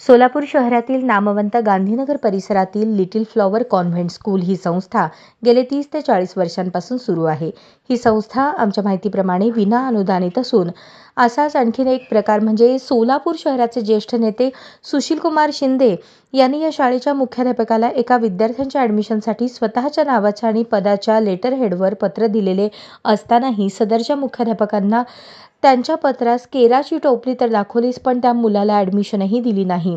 सोलापूर शहरातील नामवंत गांधीनगर परिसरातील लिटिल फ्लॉवर कॉन्व्हेंट स्कूल ही संस्था गेले 30 ते 40 वर्षांपासून सुरू आहे। ही संस्था आमच्या माहितीप्रमाणे विना अनुदानित असून असाच आणखीन एक प्रकार म्हणजे सोलापूर शहराचे ज्येष्ठ नेते सुशीलकुमार शिंदे यांनी या शाळेच्या मुख्याध्यापकाला एका विद्यार्थ्यांच्या ॲडमिशनसाठी स्वतःच्या नावाच्या आणि पदाच्या लेटरहेडवर पत्र दिलेले असतानाही सदरच्या मुख्याध्यापकांना त्यांच्या पत्रास केराची टोपली तर दाखवलीच, पण त्या मुलाला ॲडमिशनही दिली नाही।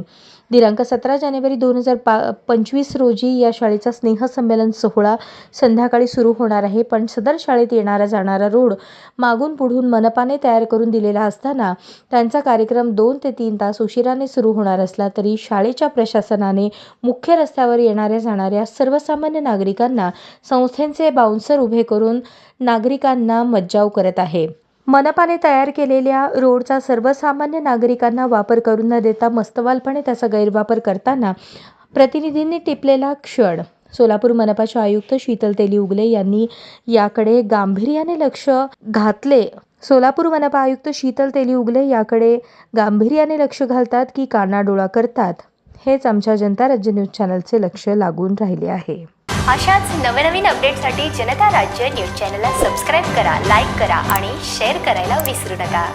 दिनांक 17 जानेवारी 2025 रोजी या शाळेचा स्नेहसंमेलन सोहळा संध्याकाळी सुरू होणार आहे, पण सदर शाळेत येणारा जाणारा रोड मागून पुढून मनपाने तयार करून दिलेला असताना त्यांचा कार्यक्रम 2 ते 3 तास उशिराने सुरू होणार असला तरी शाळेच्या प्रशासनाने मुख्य रस्त्यावर येणाऱ्या जाणाऱ्या सर्वसामान्य नागरिकांना संस्थेचे बाउन्सर उभे करून नागरिकांना मज्जाव करत आहे। मनपाने तयार केलेल्या रोडचा सर्वसामान्य नागरिकांना वापर करून न देता मस्तवालपणे त्याचा गैरवापर करताना प्रतिनिधींनी टिपलेला क्षण। सोलापूर मनपाचे आयुक्त शीतल तेली उगले यांनी याकडे गांभीर्याने लक्ष घातले। सोलापूर मनपा आयुक्त शीतल तेली उगले याकडे गांभीर्याने लक्ष घालतात की कानाडोळा करतात, हेच आमच्या जनता राज्य न्यूज चॅनलचे लक्ष लागून राहिले आहे। अशाच नवनवीन अपडेटसाठी जनता राज्य न्यूज चॅनलला सबस्क्राईब करा, लाईक करा आणि शेअर करायला विसरू नका।